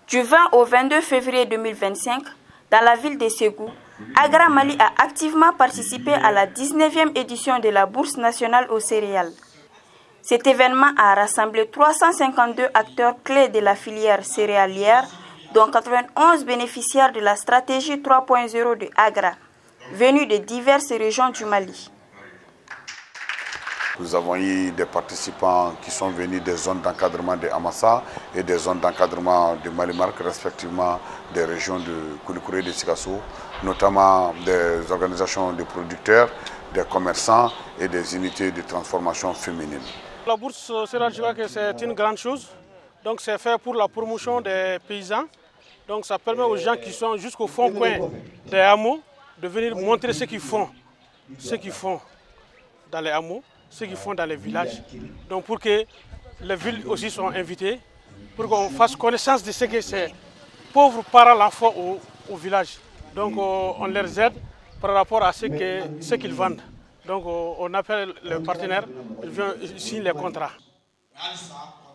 Du 20 au 22 février 2025, dans la ville de Ségou, Agra Mali a activement participé à la 19e édition de la Bourse nationale aux céréales. Cet événement a rassemblé 352 acteurs clés de la filière céréalière, dont 91 bénéficiaires de la stratégie 3.0 de Agra, venus de diverses régions du Mali. Nous avons eu des participants qui sont venus des zones d'encadrement de Amassa et des zones d'encadrement de Malimark, respectivement des régions de Koulikourí et de Sikasso, notamment des organisations de producteurs, des commerçants et des unités de transformation féminine. La bourse céréale, je crois que c'est une grande chose. Donc c'est fait pour la promotion des paysans. Donc ça permet aux gens qui sont jusqu'au fond coin des hameaux de venir montrer ce qu'ils font dans les hameaux, ce qu'ils font dans les villages. Donc pour que les villes aussi soient invitées, pour qu'on fasse connaissance de ce que ces pauvres parents l'enfant au village. Donc on les aide par rapport à ce qu'ils vendent. Donc on appelle les partenaires, ils signent les contrats.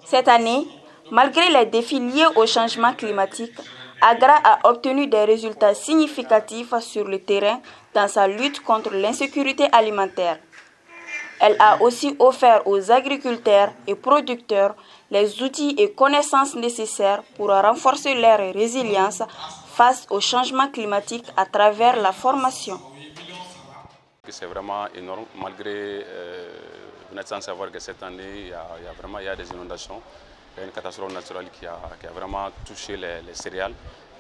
Cette année, malgré les défis liés au changement climatique, Agra a obtenu des résultats significatifs sur le terrain dans sa lutte contre l'insécurité alimentaire. Elle a aussi offert aux agriculteurs et producteurs les outils et connaissances nécessaires pour renforcer leur résilience face au changement climatique à travers la formation. C'est vraiment énorme, malgré, vous n'êtes sans savoir que cette année, il y a des inondations, il y a une catastrophe naturelle qui a vraiment touché les céréales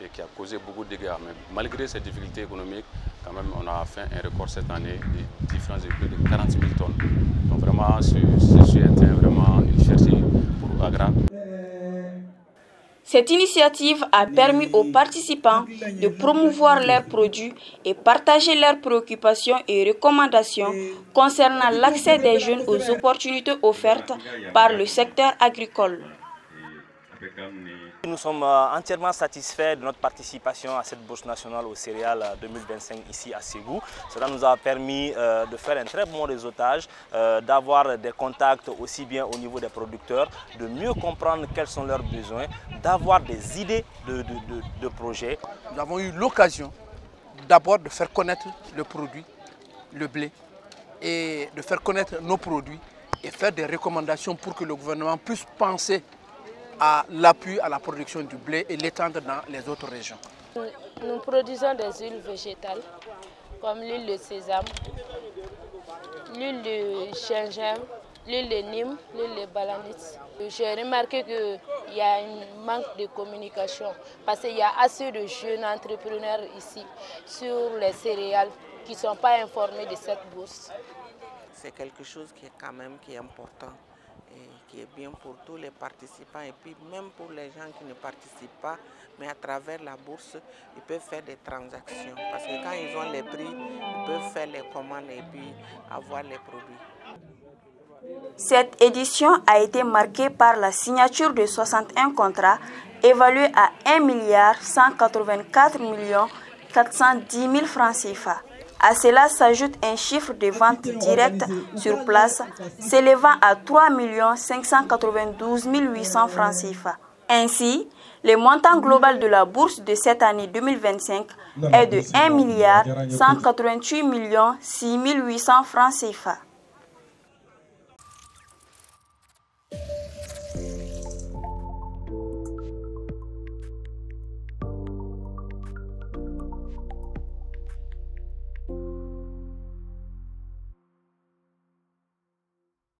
et qui a causé beaucoup de dégâts. Mais malgré ces difficultés économiques, quand même, on a fait un record cette année de différence de plus de 40 000 tonnes. Donc vraiment, ceci était vraiment une fierté pour Agra. Cette initiative a permis aux participants de promouvoir leurs produits et partager leurs préoccupations et recommandations concernant l'accès des jeunes aux opportunités offertes par le secteur agricole. Nous sommes entièrement satisfaits de notre participation à cette bourse nationale aux céréales 2025 ici à Ségou. Cela nous a permis de faire un très bon réseautage, d'avoir des contacts aussi bien au niveau des producteurs, de mieux comprendre quels sont leurs besoins, d'avoir des idées de projets. Nous avons eu l'occasion d'abord de faire connaître le produit, le blé, et de faire connaître nos produits et faire des recommandations pour que le gouvernement puisse penser à l'appui à la production du blé et l'étendre dans les autres régions. Nous produisons des huiles végétales comme l'huile de sésame, l'huile de gingembre, l'huile de Nîmes, l'huile de balanite. J'ai remarqué qu'il y a un manque de communication parce qu'il y a assez de jeunes entrepreneurs ici sur les céréales qui ne sont pas informés de cette bourse. C'est quelque chose qui est quand même important. Et qui est bien pour tous les participants et puis même pour les gens qui ne participent pas, mais à travers la bourse, ils peuvent faire des transactions parce que quand ils ont les prix, ils peuvent faire les commandes et puis avoir les produits. Cette édition a été marquée par la signature de 61 contrats évalués à 1 184 410 000 francs CFA. À cela s'ajoute un chiffre de vente directe sur place s'élevant à 3 592 800 francs CFA. Ainsi, le montant global de la bourse de cette année 2025 est de 1 188 6 800 francs CFA.